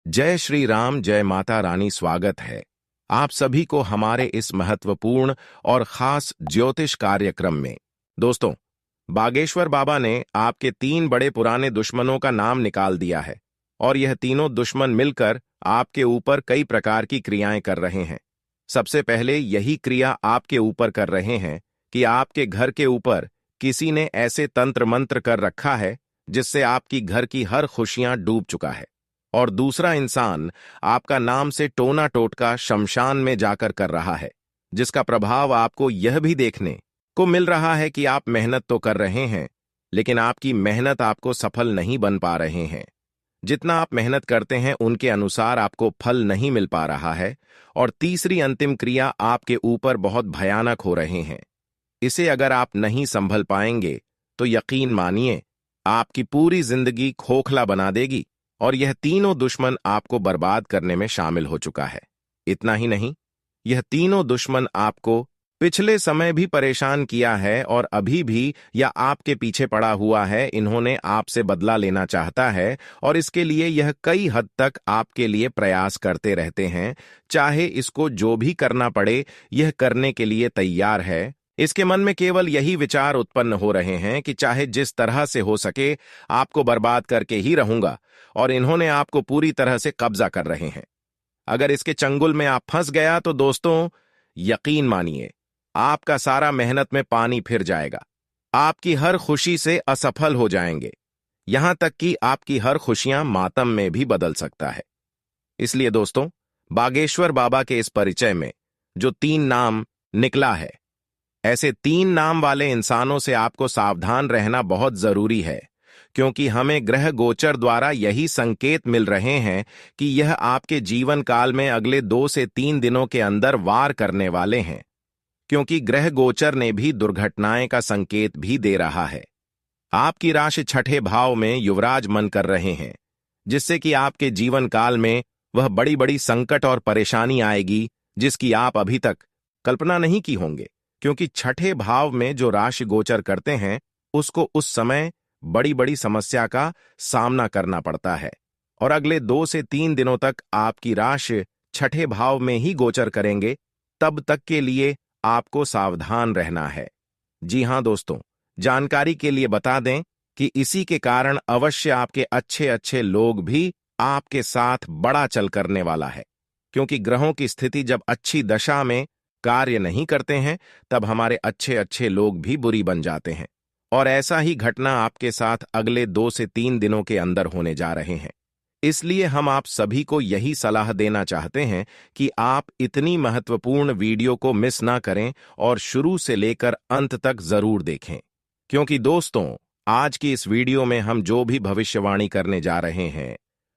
जय श्री राम, जय माता रानी। स्वागत है आप सभी को हमारे इस महत्वपूर्ण और खास ज्योतिष कार्यक्रम में। दोस्तों, बागेश्वर बाबा ने आपके 3 बड़े पुराने दुश्मनों का नाम निकाल दिया है और यह तीनों दुश्मन मिलकर आपके ऊपर कई प्रकार की क्रियाएं कर रहे हैं। सबसे पहले यही क्रिया आपके ऊपर कर रहे हैं कि आपके घर के ऊपर किसी ने ऐसे तंत्र मंत्र कर रखा है जिससे आपकी घर की हर खुशियां डूब चुका है। और दूसरा इंसान आपका नाम से टोना टोटका शमशान में जाकर कर रहा है, जिसका प्रभाव आपको यह भी देखने को मिल रहा है कि आप मेहनत तो कर रहे हैं, लेकिन आपकी मेहनत आपको सफल नहीं बन पा रहे हैं। जितना आप मेहनत करते हैं उनके अनुसार आपको फल नहीं मिल पा रहा है। और तीसरी अंतिम क्रिया आपके ऊपर बहुत भयानक हो रहे हैं। इसे अगर आप नहीं संभल पाएंगे तो यकीन मानिए आपकी पूरी जिंदगी खोखला बना देगी और यह तीनों दुश्मन आपको बर्बाद करने में शामिल हो चुका है। इतना ही नहीं, यह तीनों दुश्मन आपको पिछले समय भी परेशान किया है और अभी भी या आपके पीछे पड़ा हुआ है। इन्होंने आपसे बदला लेना चाहता है और इसके लिए यह कई हद तक आपके लिए प्रयास करते रहते हैं। चाहे इसको जो भी करना पड़े, यह करने के लिए तैयार है। इसके मन में केवल यही विचार उत्पन्न हो रहे हैं कि चाहे जिस तरह से हो सके आपको बर्बाद करके ही रहूंगा, और इन्होंने आपको पूरी तरह से कब्जा कर रहे हैं। अगर इसके चंगुल में आप फंस गया तो दोस्तों, यकीन मानिए आपका सारा मेहनत में पानी फिर जाएगा। आपकी हर खुशी से असफल हो जाएंगे, यहां तक कि आपकी हर खुशियां मातम में भी बदल सकता है। इसलिए दोस्तों, बागेश्वर बाबा के इस परिचय में जो 3 नाम निकला है, ऐसे 3 नाम वाले इंसानों से आपको सावधान रहना बहुत जरूरी है, क्योंकि हमें ग्रह गोचर द्वारा यही संकेत मिल रहे हैं कि यह आपके जीवन काल में अगले 2 से 3 दिनों के अंदर वार करने वाले हैं। क्योंकि ग्रह गोचर ने भी दुर्घटनाएं का संकेत भी दे रहा है। आपकी राशि 6ठे भाव में युवराज मन कर रहे हैं, जिससे कि आपके जीवन काल में वह बड़ी बड़ी संकट और परेशानी आएगी जिसकी आप अभी तक कल्पना नहीं की होंगे। क्योंकि 6ठे भाव में जो राशि गोचर करते हैं उसको उस समय बड़ी बड़ी समस्या का सामना करना पड़ता है, और अगले 2 से 3 दिनों तक आपकी राशि 6ठे भाव में ही गोचर करेंगे। तब तक के लिए आपको सावधान रहना है। जी हां दोस्तों, जानकारी के लिए बता दें कि इसी के कारण अवश्य आपके अच्छे अच्छे लोग भी आपके साथ बड़ा चल करने वाला है। क्योंकि ग्रहों की स्थिति जब अच्छी दशा में कार्य नहीं करते हैं, तब हमारे अच्छे अच्छे लोग भी बुरी बन जाते हैं। और ऐसा ही घटना आपके साथ अगले 2 से 3 दिनों के अंदर होने जा रहे हैं। इसलिए हम आप सभी को यही सलाह देना चाहते हैं कि आप इतनी महत्वपूर्ण वीडियो को मिस ना करें और शुरू से लेकर अंत तक जरूर देखें। क्योंकि दोस्तों, आज की इस वीडियो में हम जो भी भविष्यवाणी करने जा रहे हैं,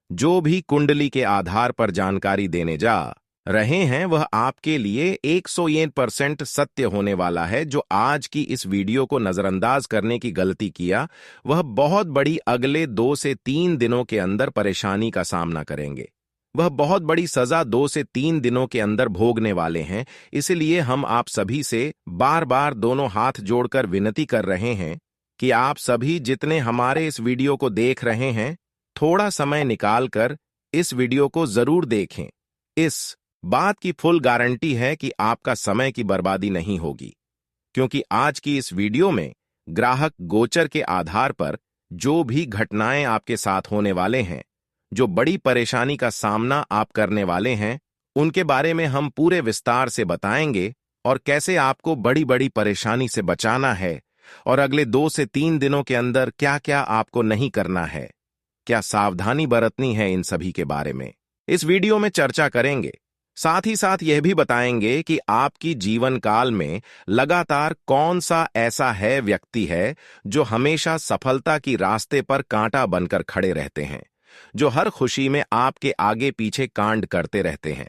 जो भी कुंडली के आधार पर जानकारी देने जा रहे हैं, वह आपके लिए 101% सत्य होने वाला है। जो आज की इस वीडियो को नजरअंदाज करने की गलती किया, वह बहुत बड़ी अगले 2 से 3 दिनों के अंदर परेशानी का सामना करेंगे। वह बहुत बड़ी सजा 2 से 3 दिनों के अंदर भोगने वाले हैं। इसलिए हम आप सभी से बार बार दोनों हाथ जोड़कर विनती कर रहे हैं कि आप सभी जितने हमारे इस वीडियो को देख रहे हैं, थोड़ा समय निकालकर इस वीडियो को जरूर देखें। इस बात की फुल गारंटी है कि आपका समय की बर्बादी नहीं होगी। क्योंकि आज की इस वीडियो में ग्राहक गोचर के आधार पर जो भी घटनाएं आपके साथ होने वाले हैं, जो बड़ी परेशानी का सामना आप करने वाले हैं, उनके बारे में हम पूरे विस्तार से बताएंगे और कैसे आपको बड़ी बड़ी परेशानी से बचाना है, और अगले 2 से 3 दिनों के अंदर क्या क्या आपको नहीं करना है, क्या सावधानी बरतनी है, इन सभी के बारे में इस वीडियो में चर्चा करेंगे। साथ ही साथ यह भी बताएंगे कि आपकी जीवन काल में लगातार कौन सा ऐसा है व्यक्ति है जो हमेशा सफलता की रास्ते पर कांटा बनकर खड़े रहते हैं, जो हर खुशी में आपके आगे पीछे कांड करते रहते हैं।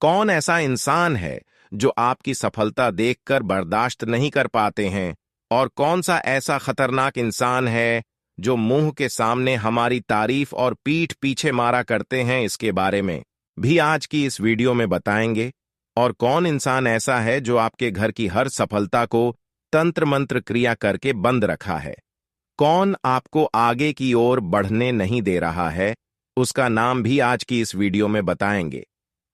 कौन ऐसा इंसान है जो आपकी सफलता देखकर बर्दाश्त नहीं कर पाते हैं, और कौन सा ऐसा खतरनाक इंसान है जो मुंह के सामने हमारी तारीफ और पीठ पीछे मारा करते हैं, इसके बारे में भी आज की इस वीडियो में बताएंगे। और कौन इंसान ऐसा है जो आपके घर की हर सफलता को तंत्र मंत्र क्रिया करके बंद रखा है, कौन आपको आगे की ओर बढ़ने नहीं दे रहा है, उसका नाम भी आज की इस वीडियो में बताएंगे।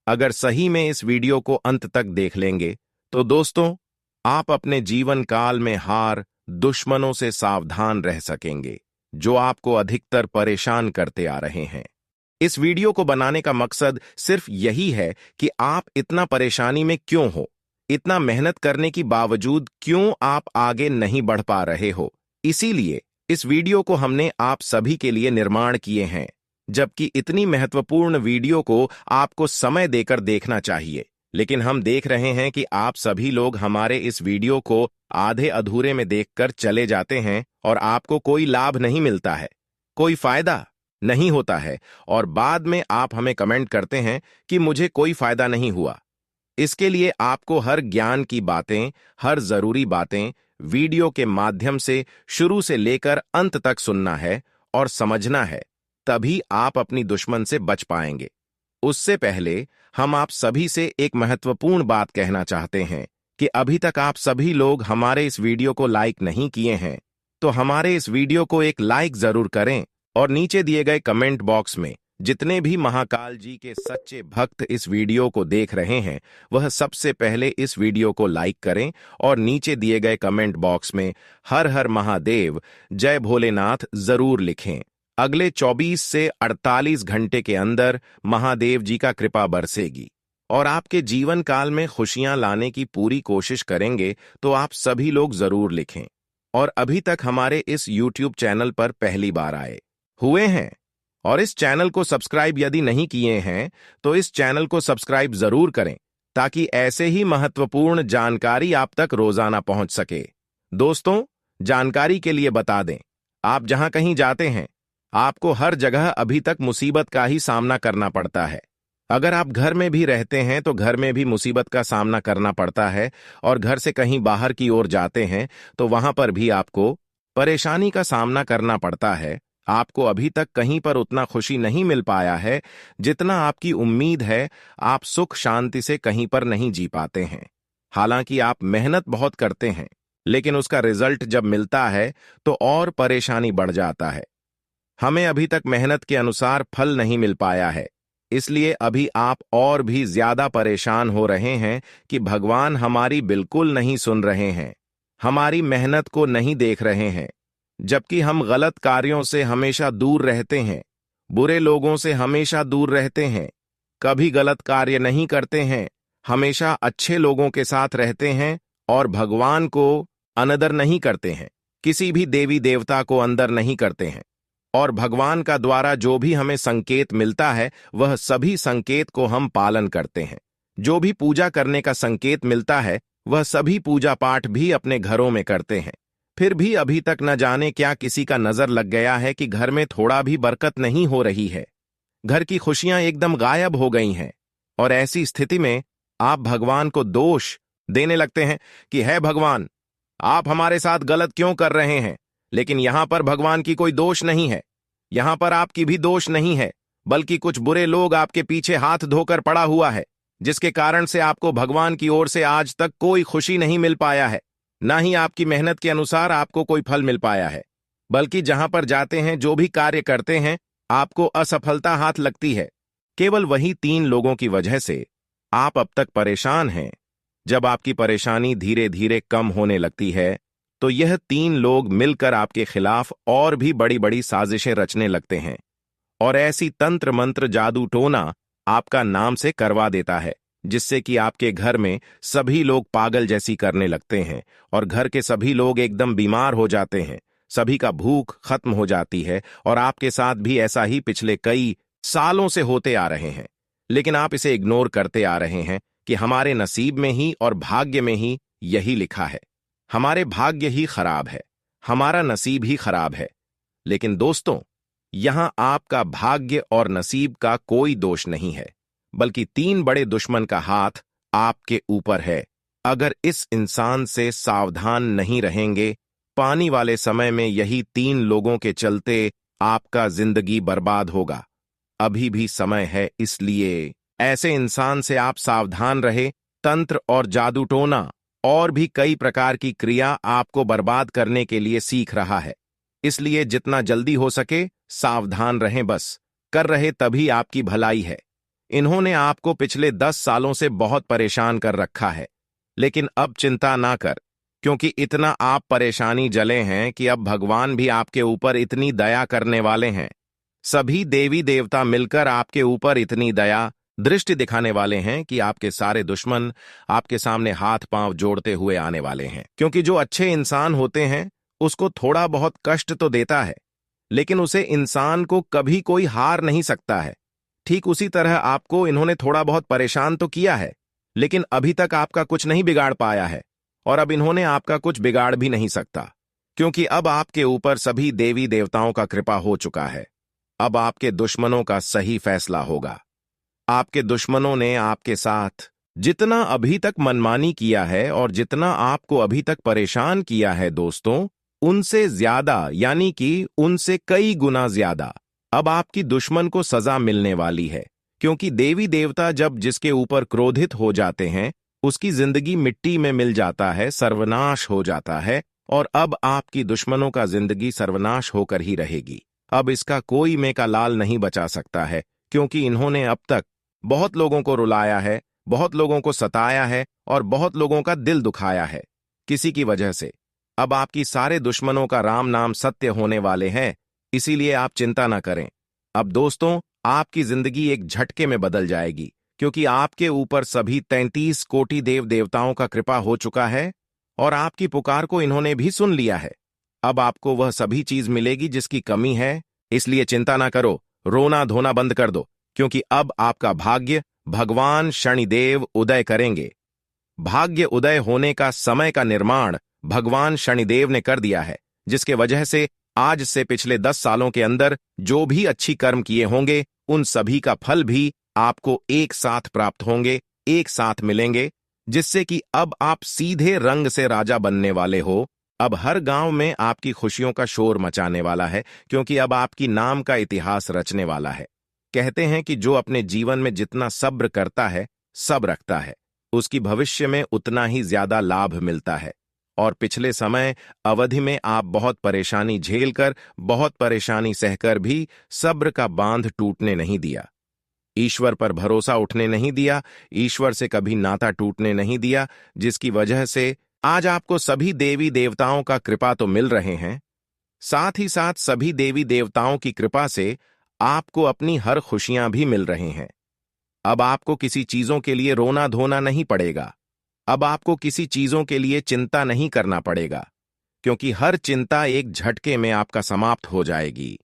अगर सही में इस वीडियो को अंत तक देख लेंगे तो दोस्तों, आप अपने जीवन काल में हार, दुश्मनों से सावधान रह सकेंगे, जो आपको अधिकतर परेशान करते आ रहे हैं। इस वीडियो को बनाने का मकसद सिर्फ यही है कि आप इतना परेशानी में क्यों हो, इतना मेहनत करने की बावजूद क्यों आप आगे नहीं बढ़ पा रहे हो। इसीलिए इस वीडियो को हमने आप सभी के लिए निर्माण किए हैं, जबकि इतनी महत्वपूर्ण वीडियो को आपको समय देकर देखना चाहिए। लेकिन हम देख रहे हैं कि आप सभी लोग हमारे इस वीडियो को आधे अधूरे में देखकर चले जाते हैं और आपको कोई लाभ नहीं मिलता है, कोई फायदा नहीं होता है, और बाद में आप हमें कमेंट करते हैं कि मुझे कोई फायदा नहीं हुआ। इसके लिए आपको हर ज्ञान की बातें, हर जरूरी बातें वीडियो के माध्यम से शुरू से लेकर अंत तक सुनना है और समझना है, तभी आप अपनी दुश्मन से बच पाएंगे। उससे पहले हम आप सभी से एक महत्वपूर्ण बात कहना चाहते हैं कि अभी तक आप सभी लोग हमारे इस वीडियो को लाइक नहीं किए हैं, तो हमारे इस वीडियो को एक लाइक जरूर करें और नीचे दिए गए कमेंट बॉक्स में जितने भी महाकाल जी के सच्चे भक्त इस वीडियो को देख रहे हैं, वह सबसे पहले इस वीडियो को लाइक करें और नीचे दिए गए कमेंट बॉक्स में हर हर महादेव, जय भोलेनाथ जरूर लिखें। अगले 24 से 48 घंटे के अंदर महादेव जी का कृपा बरसेगी और आपके जीवन काल में खुशियां लाने की पूरी कोशिश करेंगे, तो आप सभी लोग जरूर लिखें। और अभी तक हमारे इस YouTube चैनल पर पहली बार आए हुए हैं और इस चैनल को सब्सक्राइब यदि नहीं किए हैं, तो इस चैनल को सब्सक्राइब जरूर करें, ताकि ऐसे ही महत्वपूर्ण जानकारी आप तक रोजाना पहुंच सके। दोस्तों, जानकारी के लिए बता दें, आप जहां कहीं जाते हैं, आपको हर जगह अभी तक मुसीबत का ही सामना करना पड़ता है। अगर आप घर में भी रहते हैं तो घर में भी मुसीबत का सामना करना पड़ता है, और घर से कहीं बाहर की ओर जाते हैं तो वहां पर भी आपको परेशानी का सामना करना पड़ता है। आपको अभी तक कहीं पर उतना खुशी नहीं मिल पाया है जितना आपकी उम्मीद है। आप सुख शांति से कहीं पर नहीं जी पाते हैं। हालांकि आप मेहनत बहुत करते हैं, लेकिन उसका रिजल्ट जब मिलता है तो और परेशानी बढ़ जाता है। हमें अभी तक मेहनत के अनुसार फल नहीं मिल पाया है, इसलिए अभी आप और भी ज्यादा परेशान हो रहे हैं कि भगवान हमारी बिल्कुल नहीं सुन रहे हैं, हमारी मेहनत को नहीं देख रहे हैं। जबकि हम गलत कार्यों से हमेशा दूर रहते हैं, बुरे लोगों से हमेशा दूर रहते हैं, कभी गलत कार्य नहीं करते हैं, हमेशा अच्छे लोगों के साथ रहते हैं और भगवान को अनदर नहीं करते हैं, किसी भी देवी देवता को अंदर नहीं करते हैं। और भगवान का द्वारा जो भी हमें संकेत मिलता है, वह सभी संकेत को हम पालन करते हैं। जो भी पूजा करने का संकेत मिलता है, वह सभी पूजा पाठ भी अपने घरों में करते हैं। फिर भी अभी तक न जाने क्या किसी का नजर लग गया है कि घर में थोड़ा भी बरकत नहीं हो रही है, घर की खुशियां एकदम गायब हो गई हैं। और ऐसी स्थिति में आप भगवान को दोष देने लगते हैं कि है भगवान, आप हमारे साथ गलत क्यों कर रहे हैं। लेकिन यहां पर भगवान की कोई दोष नहीं है, यहां पर आपकी भी दोष नहीं है, बल्कि कुछ बुरे लोग आपके पीछे हाथ धोकर पड़ा हुआ है, जिसके कारण से आपको भगवान की ओर से आज तक कोई खुशी नहीं मिल पाया है, ना ही आपकी मेहनत के अनुसार आपको कोई फल मिल पाया है। बल्कि जहां पर जाते हैं, जो भी कार्य करते हैं, आपको असफलता हाथ लगती है। केवल वही 3 लोगों की वजह से आप अब तक परेशान हैं। जब आपकी परेशानी धीरे धीरे कम होने लगती है, तो यह 3 लोग मिलकर आपके खिलाफ और भी बड़ी बड़ी साजिशें रचने लगते हैं और ऐसी तंत्र मंत्र जादू टोना आपका नाम से करवा देता है, जिससे कि आपके घर में सभी लोग पागल जैसी करने लगते हैं और घर के सभी लोग एकदम बीमार हो जाते हैं, सभी का भूख खत्म हो जाती है। और आपके साथ भी ऐसा ही पिछले कई सालों से होते आ रहे हैं, लेकिन आप इसे इग्नोर करते आ रहे हैं कि हमारे नसीब में ही और भाग्य में ही यही लिखा है। हमारे भाग्य ही खराब है, हमारा नसीब ही खराब है। लेकिन दोस्तों, यहां आपका भाग्य और नसीब का कोई दोष नहीं है, बल्कि 3 बड़े दुश्मन का हाथ आपके ऊपर है। अगर इस इंसान से सावधान नहीं रहेंगे, पानी वाले समय में यही 3 लोगों के चलते आपका जिंदगी बर्बाद होगा। अभी भी समय है, इसलिए ऐसे इंसान से आप सावधान रहे। तंत्र और जादू टोना और भी कई प्रकार की क्रिया आपको बर्बाद करने के लिए सीख रहा है, इसलिए जितना जल्दी हो सके सावधान रहें। बस कर रहे तभी आपकी भलाई है। इन्होंने आपको पिछले 10 सालों से बहुत परेशान कर रखा है, लेकिन अब चिंता ना कर, क्योंकि इतना आप परेशानी जले हैं कि अब भगवान भी आपके ऊपर इतनी दया करने वाले हैं। सभी देवी देवता मिलकर आपके ऊपर इतनी दया दृष्टि दिखाने वाले हैं कि आपके सारे दुश्मन आपके सामने हाथ पांव जोड़ते हुए आने वाले हैं। क्योंकि जो अच्छे इंसान होते हैं उसको थोड़ा बहुत कष्ट तो देता है, लेकिन उसे इंसान को कभी कोई हार नहीं सकता है। ठीक उसी तरह आपको इन्होंने थोड़ा बहुत परेशान तो किया है, लेकिन अभी तक आपका कुछ नहीं बिगाड़ पाया है, और अब इन्होंने आपका कुछ बिगाड़ भी नहीं सकता, क्योंकि अब आपके ऊपर सभी देवी देवताओं का कृपा हो चुका है। अब आपके दुश्मनों का सही फैसला होगा। आपके दुश्मनों ने आपके साथ जितना अभी तक मनमानी किया है और जितना आपको अभी तक परेशान किया है दोस्तों, उनसे ज्यादा, यानी कि उनसे कई गुना ज्यादा अब आपकी दुश्मन को सजा मिलने वाली है। क्योंकि देवी देवता जब जिसके ऊपर क्रोधित हो जाते हैं उसकी जिंदगी मिट्टी में मिल जाता है, सर्वनाश हो जाता है, और अब आपकी दुश्मनों का जिंदगी सर्वनाश होकर ही रहेगी। अब इसका कोई मेका लाल नहीं बचा सकता है, क्योंकि इन्होंने अब तक बहुत लोगों को रुलाया है, बहुत लोगों को सताया है और बहुत लोगों का दिल दुखाया है किसी की वजह से। अब आपकी सारे दुश्मनों का राम नाम सत्य होने वाले हैं, इसीलिए आप चिंता ना करें। अब दोस्तों, आपकी जिंदगी एक झटके में बदल जाएगी, क्योंकि आपके ऊपर सभी 33 कोटि देव देवताओं का कृपा हो चुका है और आपकी पुकार को इन्होंने भी सुन लिया है। अब आपको वह सभी चीज मिलेगी जिसकी कमी है, इसलिए चिंता ना करो, रोना धोना बंद कर दो, क्योंकि अब आपका भाग्य भगवान शनिदेव उदय करेंगे। भाग्य उदय होने का समय का निर्माण भगवान शनिदेव ने कर दिया है, जिसके वजह से आज से पिछले 10 सालों के अंदर जो भी अच्छी कर्म किए होंगे उन सभी का फल भी आपको एक साथ प्राप्त होंगे, एक साथ मिलेंगे, जिससे कि अब आप सीधे रंग से राजा बनने वाले हो। अब हर गांव में आपकी खुशियों का शोर मचाने वाला है, क्योंकि अब आपकी नाम का इतिहास रचने वाला है। कहते हैं कि जो अपने जीवन में जितना सब्र करता है, सब रखता है, उसकी भविष्य में उतना ही ज्यादा लाभ मिलता है। और पिछले समय अवधि में आप बहुत परेशानी झेलकर, बहुत परेशानी सहकर भी सब्र का बांध टूटने नहीं दिया, ईश्वर पर भरोसा उठने नहीं दिया, ईश्वर से कभी नाता टूटने नहीं दिया, जिसकी वजह से आज आपको सभी देवी देवताओं का कृपा तो मिल रहे हैं, साथ ही साथ सभी देवी देवताओं की कृपा से आपको अपनी हर खुशियां भी मिल रही हैं। अब आपको किसी चीजों के लिए रोना धोना नहीं पड़ेगा, अब आपको किसी चीजों के लिए चिंता नहीं करना पड़ेगा, क्योंकि हर चिंता एक झटके में आपका समाप्त हो जाएगी।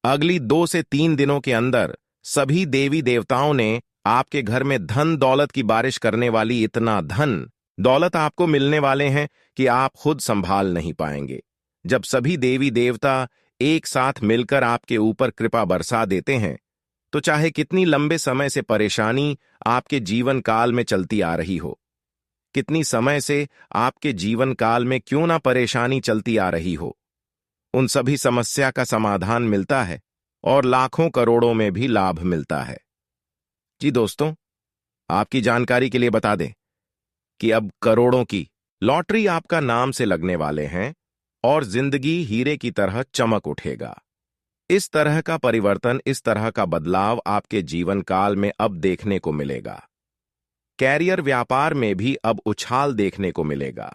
अगली 2 से 3 दिनों के अंदर सभी देवी देवताओं ने आपके घर में धन दौलत की बारिश करने वाली इतना धन दौलत आपको मिलने वाले हैं कि आप खुद संभाल नहीं पाएंगे। जब सभी देवी देवता एक साथ मिलकर आपके ऊपर कृपा बरसा देते हैं, तो चाहे कितनी लंबे समय से परेशानी आपके जीवन काल में चलती आ रही हो, कितनी समय से आपके जीवन काल में क्यों ना परेशानी चलती आ रही हो, उन सभी समस्या का समाधान मिलता है और लाखों करोड़ों में भी लाभ मिलता है। जी दोस्तों, आपकी जानकारी के लिए बता दें कि अब करोड़ों की लॉटरी आपका नाम से लगने वाले हैं और जिंदगी हीरे की तरह चमक उठेगा। इस तरह का परिवर्तन, इस तरह का बदलाव आपके जीवन काल में अब देखने को मिलेगा। कैरियर व्यापार में भी अब उछाल देखने को मिलेगा।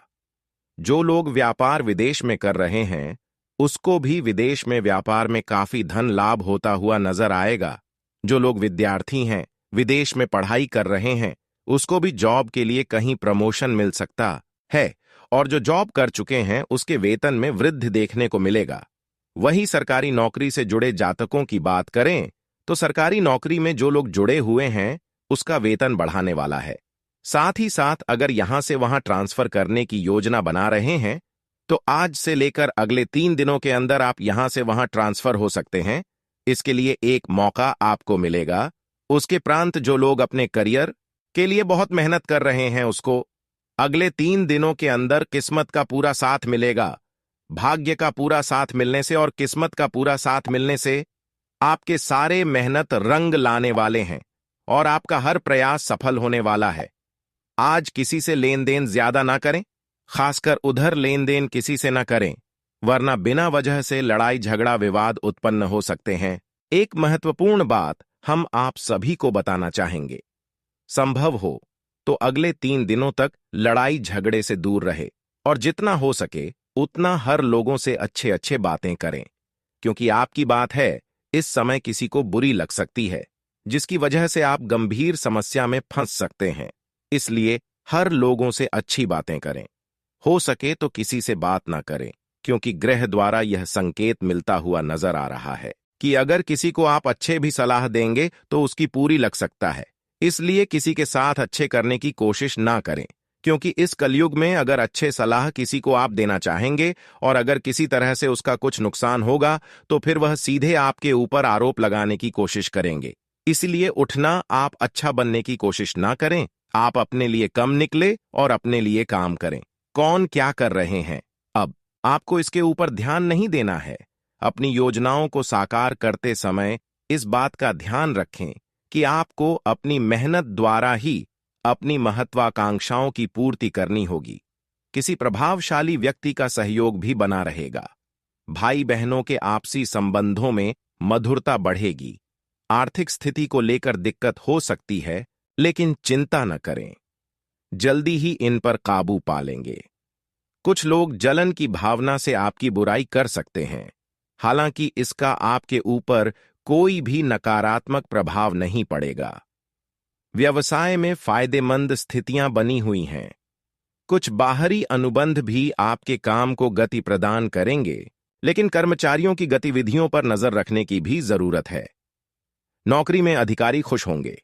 जो लोग व्यापार विदेश में कर रहे हैं उसको भी विदेश में व्यापार में काफी धन लाभ होता हुआ नजर आएगा। जो लोग विद्यार्थी हैं, विदेश में पढ़ाई कर रहे हैं, उसको भी जॉब के लिए कहीं प्रमोशन मिल सकता है, और जो जॉब कर चुके हैं उसके वेतन में वृद्धि देखने को मिलेगा। वहीं सरकारी नौकरी से जुड़े जातकों की बात करें तो सरकारी नौकरी में जो लोग जुड़े हुए हैं उसका वेतन बढ़ाने वाला है। साथ ही साथ अगर यहां से वहां ट्रांसफर करने की योजना बना रहे हैं तो आज से लेकर अगले 3 दिनों के अंदर आप यहां से वहां ट्रांसफर हो सकते हैं। इसके लिए एक मौका आपको मिलेगा। उसके प्रांत जो लोग अपने करियर के लिए बहुत मेहनत कर रहे हैं उसको अगले 3 दिनों के अंदर किस्मत का पूरा साथ मिलेगा। भाग्य का पूरा साथ मिलने से और किस्मत का पूरा साथ मिलने से आपके सारे मेहनत रंग लाने वाले हैं और आपका हर प्रयास सफल होने वाला है। आज किसी से लेन देन ज्यादा ना करें, खासकर उधर लेन देन किसी से ना करें, वरना बिना वजह से लड़ाई झगड़ा विवाद उत्पन्न हो सकते हैं। एक महत्वपूर्ण बात हम आप सभी को बताना चाहेंगे। संभव हो तो अगले 3 दिनों तक लड़ाई झगड़े से दूर रहे और जितना हो सके उतना हर लोगों से अच्छे अच्छे बातें करें, क्योंकि आपकी बात है इस समय किसी को बुरी लग सकती है, जिसकी वजह से आप गंभीर समस्या में फंस सकते हैं। इसलिए हर लोगों से अच्छी बातें करें। हो सके तो किसी से बात ना करें, क्योंकि ग्रह द्वारा यह संकेत मिलता हुआ नजर आ रहा है कि अगर किसी को आप अच्छे भी सलाह देंगे तो उसकी पूरी लग सकता है। इसलिए किसी के साथ अच्छे करने की कोशिश ना करें, क्योंकि इस कलयुग में अगर अच्छे सलाह किसी को आप देना चाहेंगे और अगर किसी तरह से उसका कुछ नुकसान होगा तो फिर वह सीधे आपके ऊपर आरोप लगाने की कोशिश करेंगे। इसलिए उठना, आप अच्छा बनने की कोशिश ना करें। आप अपने लिए कम निकले और अपने लिए काम करें। कौन क्या कर रहे हैं, अब आपको इसके ऊपर ध्यान नहीं देना है। अपनी योजनाओं को साकार करते समय इस बात का ध्यान रखें कि आपको अपनी मेहनत द्वारा ही अपनी महत्वाकांक्षाओं की पूर्ति करनी होगी। किसी प्रभावशाली व्यक्ति का सहयोग भी बना रहेगा। भाई बहनों के आपसी संबंधों में मधुरता बढ़ेगी। आर्थिक स्थिति को लेकर दिक्कत हो सकती है, लेकिन चिंता न करें, जल्दी ही इन पर काबू पा लेंगे। कुछ लोग जलन की भावना से आपकी बुराई कर सकते हैं, हालांकि इसका आपके ऊपर कोई भी नकारात्मक प्रभाव नहीं पड़ेगा। व्यवसाय में फायदेमंद स्थितियां बनी हुई हैं। कुछ बाहरी अनुबंध भी आपके काम को गति प्रदान करेंगे, लेकिन कर्मचारियों की गतिविधियों पर नजर रखने की भी जरूरत है। नौकरी में अधिकारी खुश होंगे।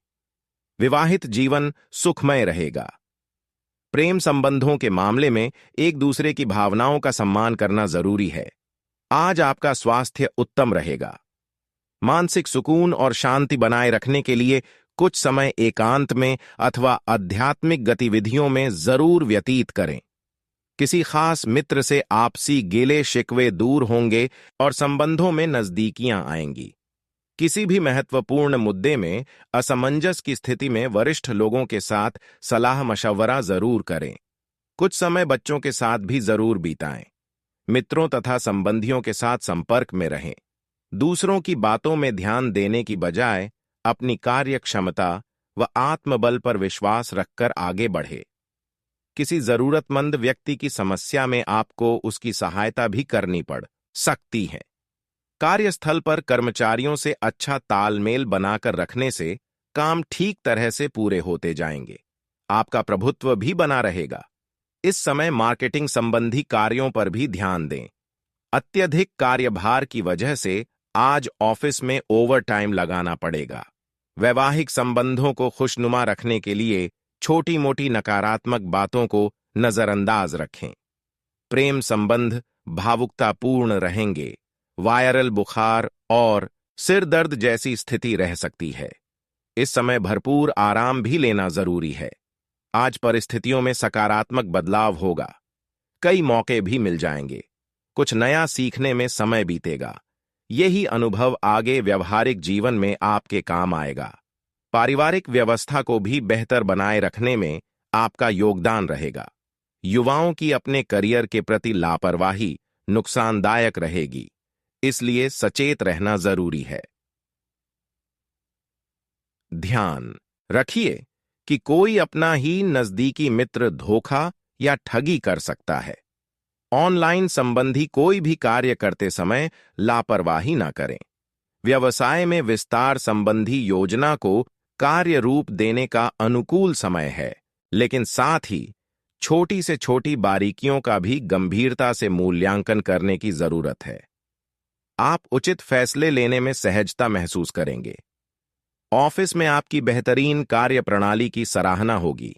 विवाहित जीवन सुखमय रहेगा। प्रेम संबंधों के मामले में एक दूसरे की भावनाओं का सम्मान करना जरूरी है। आज आपका स्वास्थ्य उत्तम रहेगा। मानसिक सुकून और शांति बनाए रखने के लिए कुछ समय एकांत में अथवा आध्यात्मिक गतिविधियों में जरूर व्यतीत करें। किसी खास मित्र से आपसी गिले शिकवे दूर होंगे और संबंधों में नजदीकियां आएंगी। किसी भी महत्वपूर्ण मुद्दे में असमंजस की स्थिति में वरिष्ठ लोगों के साथ सलाह मशवरा जरूर करें। कुछ समय बच्चों के साथ भी जरूर बिताएं। मित्रों तथा संबंधियों के साथ संपर्क में रहें। दूसरों की बातों में ध्यान देने की बजाय अपनी कार्य क्षमता व आत्मबल पर विश्वास रखकर आगे बढ़े। किसी जरूरतमंद व्यक्ति की समस्या में आपको उसकी सहायता भी करनी पड़ सकती है। कार्यस्थल पर कर्मचारियों से अच्छा तालमेल बनाकर रखने से काम ठीक तरह से पूरे होते जाएंगे। आपका प्रभुत्व भी बना रहेगा। इस समय मार्केटिंग संबंधी कार्यों पर भी ध्यान दें। अत्यधिक कार्यभार की वजह से आज ऑफिस में ओवरटाइम लगाना पड़ेगा। वैवाहिक संबंधों को खुशनुमा रखने के लिए छोटी मोटी नकारात्मक बातों को नजरअंदाज रखें। प्रेम संबंध भावुकतापूर्ण रहेंगे। वायरल बुखार और सिर दर्द जैसी स्थिति रह सकती है। इस समय भरपूर आराम भी लेना जरूरी है। आज परिस्थितियों में सकारात्मक बदलाव होगा। कई मौके भी मिल जाएंगे। कुछ नया सीखने में समय बीतेगा। यही अनुभव आगे व्यवहारिक जीवन में आपके काम आएगा। पारिवारिक व्यवस्था को भी बेहतर बनाए रखने में आपका योगदान रहेगा। युवाओं की अपने करियर के प्रति लापरवाही नुकसानदायक रहेगी, इसलिए सचेत रहना जरूरी है। ध्यान रखिए कि कोई अपना ही नजदीकी मित्र धोखा या ठगी कर सकता है। ऑनलाइन संबंधी कोई भी कार्य करते समय लापरवाही ना करें। व्यवसाय में विस्तार संबंधी योजना को कार्य रूप देने का अनुकूल समय है, लेकिन साथ ही छोटी से छोटी बारीकियों का भी गंभीरता से मूल्यांकन करने की जरूरत है। आप उचित फैसले लेने में सहजता महसूस करेंगे। ऑफिस में आपकी बेहतरीन कार्य प्रणाली की सराहना होगी।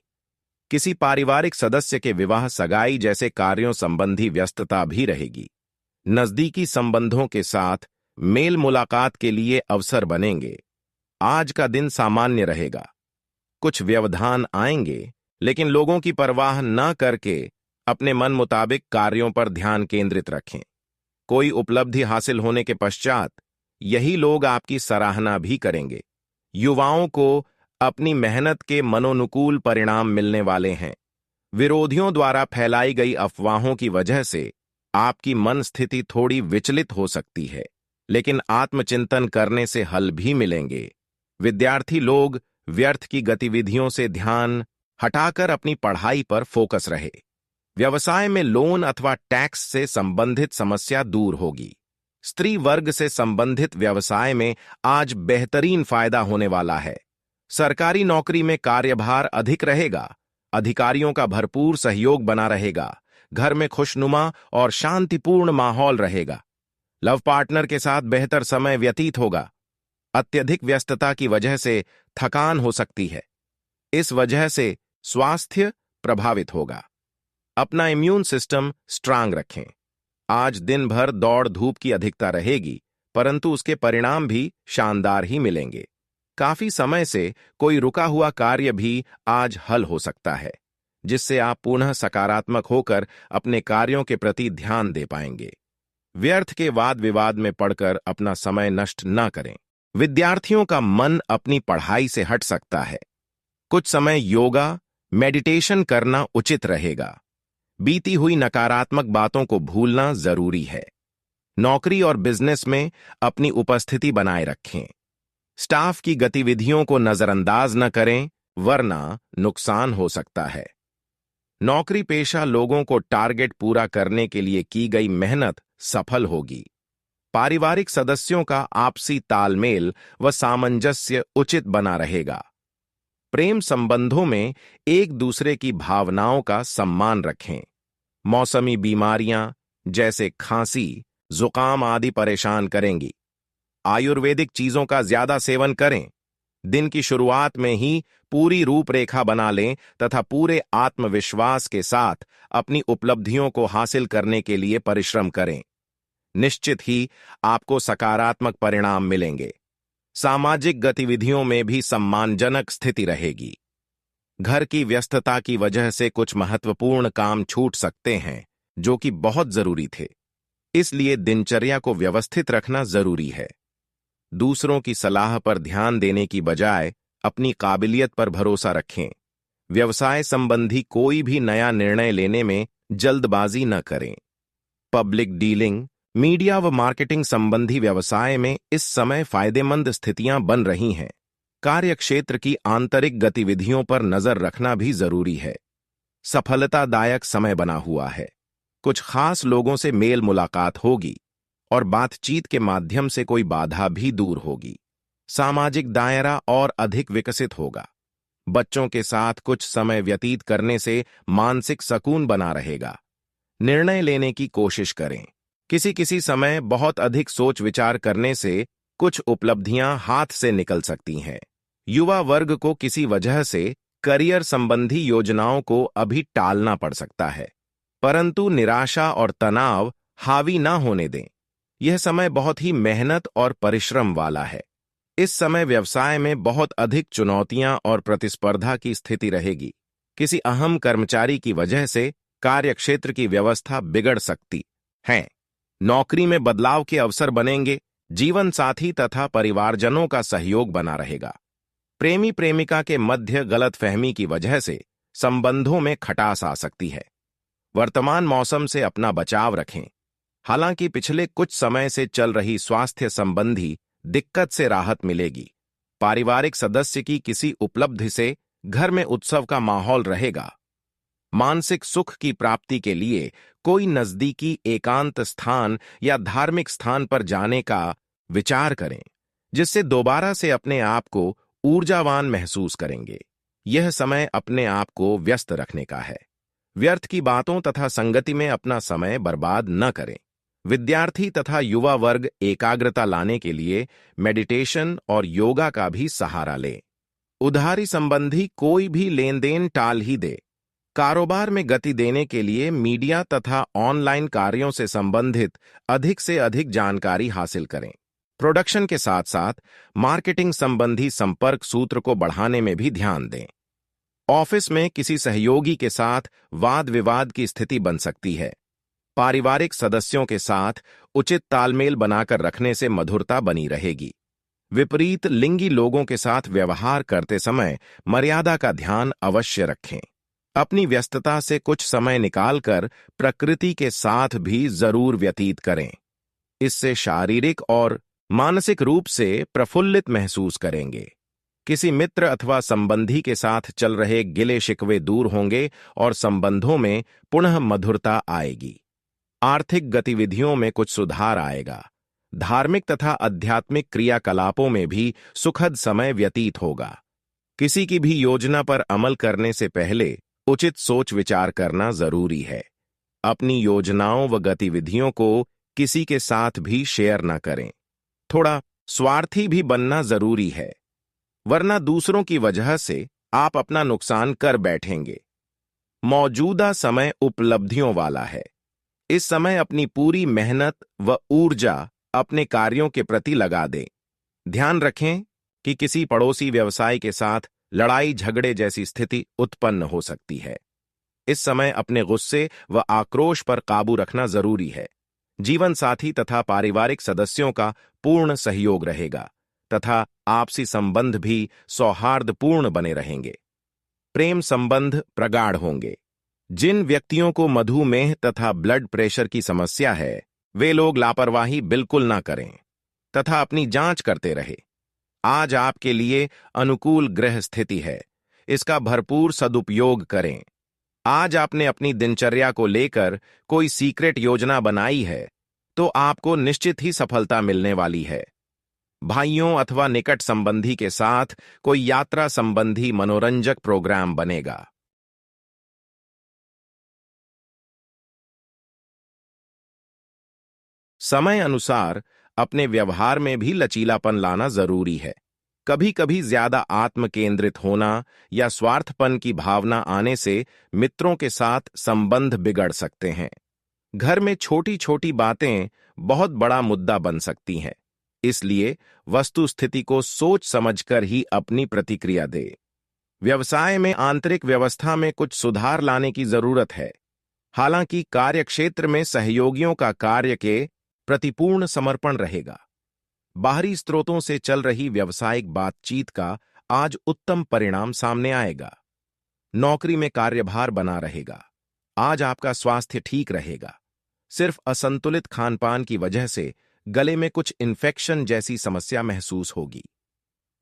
किसी पारिवारिक सदस्य के विवाह, सगाई जैसे कार्यों संबंधी व्यस्तता भी रहेगी। नजदीकी संबंधों के साथ मेल मुलाकात के लिए अवसर बनेंगे। आज का दिन सामान्य रहेगा। कुछ व्यवधान आएंगे, लेकिन लोगों की परवाह न करके अपने मन मुताबिक कार्यों पर ध्यान केंद्रित रखें। कोई उपलब्धि हासिल होने के पश्चात यही लोग आपकी सराहना भी करेंगे। युवाओं को अपनी मेहनत के मनोनुकूल परिणाम मिलने वाले हैं। विरोधियों द्वारा फैलाई गई अफवाहों की वजह से आपकी मन स्थिति थोड़ी विचलित हो सकती है। लेकिन आत्मचिंतन करने से हल भी मिलेंगे। विद्यार्थी लोग व्यर्थ की गतिविधियों से ध्यान हटाकर अपनी पढ़ाई पर फोकस रहे। व्यवसाय में लोन अथवा टैक्स से संबंधित समस्या दूर होगी। स्त्री वर्ग से संबंधित व्यवसाय में आज बेहतरीन फायदा होने वाला है। सरकारी नौकरी में कार्यभार अधिक रहेगा। अधिकारियों का भरपूर सहयोग बना रहेगा। घर में खुशनुमा और शांतिपूर्ण माहौल रहेगा। लव पार्टनर के साथ बेहतर समय व्यतीत होगा। अत्यधिक व्यस्तता की वजह से थकान हो सकती है। इस वजह से स्वास्थ्य प्रभावित होगा। अपना इम्यून सिस्टम स्ट्रांग रखें। आज दिन भर दौड़ धूप की अधिकता रहेगी, परंतु उसके परिणाम भी शानदार ही मिलेंगे। काफी समय से कोई रुका हुआ कार्य भी आज हल हो सकता है, जिससे आप पुनः सकारात्मक होकर अपने कार्यों के प्रति ध्यान दे पाएंगे। व्यर्थ के वाद विवाद में पड़कर अपना समय नष्ट न करें। विद्यार्थियों का मन अपनी पढ़ाई से हट सकता है। कुछ समय योगा, मेडिटेशन करना उचित रहेगा। बीती हुई नकारात्मक बातों को भूलना जरूरी है। नौकरी और बिजनेस में अपनी उपस्थिति बनाए रखें। स्टाफ की गतिविधियों को नजरअंदाज न करें, वरना नुकसान हो सकता है। नौकरी पेशा लोगों को टारगेट पूरा करने के लिए की गई मेहनत सफल होगी। पारिवारिक सदस्यों का आपसी तालमेल व सामंजस्य उचित बना रहेगा। प्रेम संबंधों में एक दूसरे की भावनाओं का सम्मान रखें। मौसमी बीमारियां जैसे खांसी, जुकाम आदि परेशान करेंगी। आयुर्वेदिक चीजों का ज्यादा सेवन करें। दिन की शुरुआत में ही पूरी रूपरेखा बना लें तथा पूरे आत्मविश्वास के साथ अपनी उपलब्धियों को हासिल करने के लिए परिश्रम करें। निश्चित ही आपको सकारात्मक परिणाम मिलेंगे। सामाजिक गतिविधियों में भी सम्मानजनक स्थिति रहेगी। घर की व्यस्तता की वजह से कुछ महत्वपूर्ण काम छूट सकते हैं, जो कि बहुत जरूरी थे। इसलिए दिनचर्या को व्यवस्थित रखना जरूरी है। दूसरों की सलाह पर ध्यान देने की बजाय अपनी काबिलियत पर भरोसा रखें। व्यवसाय संबंधी कोई भी नया निर्णय लेने में जल्दबाजी न करें। पब्लिक डीलिंग, मीडिया व मार्केटिंग संबंधी व्यवसाय में इस समय फायदेमंद स्थितियां बन रही हैं। कार्यक्षेत्र की आंतरिक गतिविधियों पर नजर रखना भी जरूरी है। सफलतादायक समय बना हुआ है। कुछ खास लोगों से मेल मुलाकात होगी और बातचीत के माध्यम से कोई बाधा भी दूर होगी। सामाजिक दायरा और अधिक विकसित होगा। बच्चों के साथ कुछ समय व्यतीत करने से मानसिक सुकून बना रहेगा। निर्णय लेने की कोशिश करें। किसी समय बहुत अधिक सोच विचार करने से कुछ उपलब्धियां हाथ से निकल सकती हैं। युवा वर्ग को किसी वजह से करियर संबंधी योजनाओं को अभी टालना पड़ सकता है, परंतु निराशा और तनाव हावी ना होने दें। यह समय बहुत ही मेहनत और परिश्रम वाला है। इस समय व्यवसाय में बहुत अधिक चुनौतियां और प्रतिस्पर्धा की स्थिति रहेगी। किसी अहम कर्मचारी की वजह से कार्यक्षेत्र की व्यवस्था बिगड़ सकती है। नौकरी में बदलाव के अवसर बनेंगे। जीवन साथी तथा परिवारजनों का सहयोग बना रहेगा। प्रेमी प्रेमिका के मध्य गलतफहमी की वजह से संबंधों में खटास आ सकती है। वर्तमान मौसम से अपना बचाव रखें। हालांकि पिछले कुछ समय से चल रही स्वास्थ्य संबंधी दिक्कत से राहत मिलेगी। पारिवारिक सदस्य की किसी उपलब्धि से घर में उत्सव का माहौल रहेगा। मानसिक सुख की प्राप्ति के लिए कोई नजदीकी एकांत स्थान या धार्मिक स्थान पर जाने का विचार करें, जिससे दोबारा से अपने आप को ऊर्जावान महसूस करेंगे। यह समय अपने आप को व्यस्त रखने का है। व्यर्थ की बातों तथा संगति में अपना समय बर्बाद न करें। विद्यार्थी तथा युवा वर्ग एकाग्रता लाने के लिए मेडिटेशन और योगा का भी सहारा लें। उधारी संबंधी कोई भी लेन देन टाल ही दे। कारोबार में गति देने के लिए मीडिया तथा ऑनलाइन कार्यों से संबंधित अधिक से अधिक जानकारी हासिल करें। प्रोडक्शन के साथ साथ मार्केटिंग संबंधी संपर्क सूत्र को बढ़ाने में भी ध्यान दें। ऑफिस में किसी सहयोगी के साथ वाद विवाद की स्थिति बन सकती है। पारिवारिक सदस्यों के साथ उचित तालमेल बनाकर रखने से मधुरता बनी रहेगी। विपरीत लिंगी लोगों के साथ व्यवहार करते समय मर्यादा का ध्यान अवश्य रखें। अपनी व्यस्तता से कुछ समय निकालकर प्रकृति के साथ भी जरूर व्यतीत करें। इससे शारीरिक और मानसिक रूप से प्रफुल्लित महसूस करेंगे। किसी मित्र अथवा संबंधी के साथ चल रहे गिले शिकवे दूर होंगे और संबंधों में पुनः मधुरता आएगी। आर्थिक गतिविधियों में कुछ सुधार आएगा। धार्मिक तथा आध्यात्मिक क्रियाकलापों में भी सुखद समय व्यतीत होगा। किसी की भी योजना पर अमल करने से पहले उचित सोच विचार करना जरूरी है। अपनी योजनाओं व गतिविधियों को किसी के साथ भी शेयर न करें। थोड़ा स्वार्थी भी बनना जरूरी है, वरना दूसरों की वजह से आप अपना नुकसान कर बैठेंगे। मौजूदा समय उपलब्धियों वाला है। इस समय अपनी पूरी मेहनत व ऊर्जा अपने कार्यों के प्रति लगा दें। ध्यान रखें कि किसी पड़ोसी व्यवसाय के साथ लड़ाई झगड़े जैसी स्थिति उत्पन्न हो सकती है। इस समय अपने गुस्से व आक्रोश पर काबू रखना जरूरी है। जीवन साथी तथा पारिवारिक सदस्यों का पूर्ण सहयोग रहेगा तथा आपसी संबंध भी सौहार्दपूर्ण बने रहेंगे। प्रेम संबंध प्रगाढ़ होंगे। जिन व्यक्तियों को मधुमेह तथा ब्लड प्रेशर की समस्या है, वे लोग लापरवाही बिल्कुल ना करें तथा अपनी जांच करते रहे। आज आपके लिए अनुकूल ग्रह स्थिति है, इसका भरपूर सदुपयोग करें। आज आपने अपनी दिनचर्या को लेकर कोई सीक्रेट योजना बनाई है तो आपको निश्चित ही सफलता मिलने वाली है। भाइयों अथवा निकट संबंधी के साथ कोई यात्रा संबंधी मनोरंजक प्रोग्राम बनेगा। समय अनुसार अपने व्यवहार में भी लचीलापन लाना जरूरी है। कभी कभी ज्यादा आत्म केंद्रित होना या स्वार्थपन की भावना आने से मित्रों के साथ संबंध बिगड़ सकते हैं। घर में छोटी छोटी बातें बहुत बड़ा मुद्दा बन सकती हैं, इसलिए वस्तु स्थिति को सोच समझकर ही अपनी प्रतिक्रिया दे। व्यवसाय में आंतरिक व्यवस्था में कुछ सुधार लाने की जरूरत है। हालांकि कार्यक्षेत्र में सहयोगियों का कार्य के प्रतिपूर्ण समर्पण रहेगा। बाहरी स्रोतों से चल रही व्यावसायिक बातचीत का आज उत्तम परिणाम सामने आएगा। नौकरी में कार्यभार बना रहेगा। आज आपका स्वास्थ्य ठीक रहेगा। सिर्फ असंतुलित खानपान की वजह से गले में कुछ इन्फेक्शन जैसी समस्या महसूस होगी।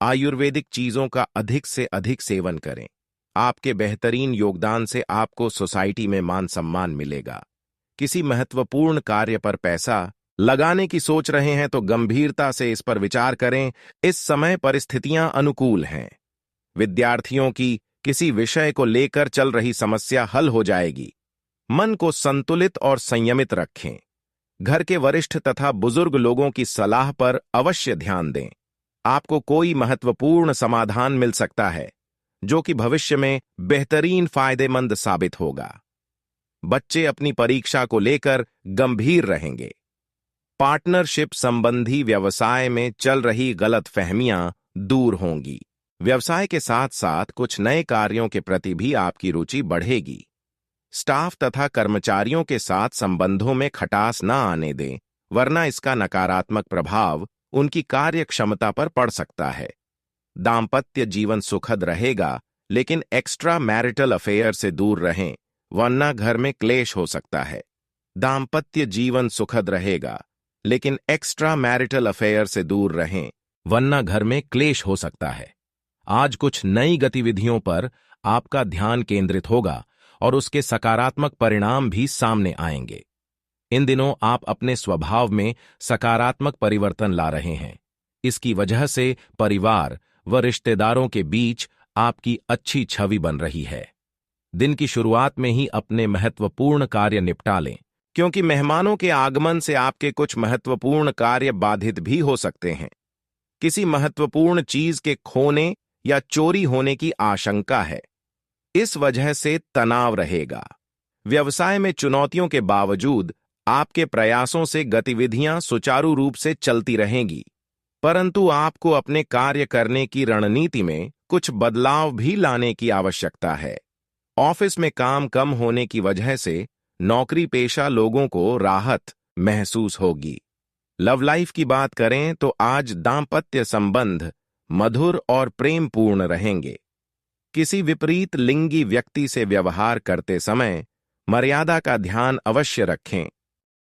आयुर्वेदिक चीजों का अधिक से अधिक सेवन करें। आपके बेहतरीन योगदान से आपको सोसाइटी में मान सम्मान मिलेगा। किसी महत्वपूर्ण कार्य पर पैसा लगाने की सोच रहे हैं तो गंभीरता से इस पर विचार करें। इस समय परिस्थितियां अनुकूल हैं। विद्यार्थियों की किसी विषय को लेकर चल रही समस्या हल हो जाएगी। मन को संतुलित और संयमित रखें। घर के वरिष्ठ तथा बुजुर्ग लोगों की सलाह पर अवश्य ध्यान दें। आपको कोई महत्वपूर्ण समाधान मिल सकता है जो कि भविष्य में बेहतरीन फायदेमंद साबित होगा। बच्चे अपनी परीक्षा को लेकर गंभीर रहेंगे। पार्टनरशिप संबंधी व्यवसाय में चल रही गलतफहमियां दूर होंगी। व्यवसाय के साथ साथ कुछ नए कार्यों के प्रति भी आपकी रुचि बढ़ेगी। स्टाफ तथा कर्मचारियों के साथ संबंधों में खटास न आने दें, वरना इसका नकारात्मक प्रभाव उनकी कार्य क्षमता पर पड़ सकता है। दाम्पत्य जीवन सुखद रहेगा, लेकिन एक्स्ट्रा मैरिटल अफेयर से दूर रहें, वरना घर में क्लेश हो सकता है। दाम्पत्य जीवन सुखद रहेगा, लेकिन एक्स्ट्रा मैरिटल अफेयर से दूर रहें, वरना घर में क्लेश हो सकता है। आज कुछ नई गतिविधियों पर आपका ध्यान केंद्रित होगा और उसके सकारात्मक परिणाम भी सामने आएंगे। इन दिनों आप अपने स्वभाव में सकारात्मक परिवर्तन ला रहे हैं। इसकी वजह से परिवार व रिश्तेदारों के बीच आपकी अच्छी छवि बन रही है। दिन की शुरुआत में ही अपने महत्वपूर्ण कार्य निपटा लें, क्योंकि मेहमानों के आगमन से आपके कुछ महत्वपूर्ण कार्य बाधित भी हो सकते हैं। किसी महत्वपूर्ण चीज के खोने या चोरी होने की आशंका है। इस वजह से तनाव रहेगा। व्यवसाय में चुनौतियों के बावजूद आपके प्रयासों से गतिविधियां सुचारू रूप से चलती रहेंगी, परंतु आपको अपने कार्य करने की रणनीति में कुछ बदलाव भी लाने की आवश्यकता है। ऑफिस में काम कम होने की वजह से नौकरी पेशा लोगों को राहत महसूस होगी। लव लाइफ की बात करें तो आज दाम्पत्य संबंध मधुर और प्रेमपूर्ण रहेंगे। किसी विपरीत लिंगी व्यक्ति से व्यवहार करते समय मर्यादा का ध्यान अवश्य रखें।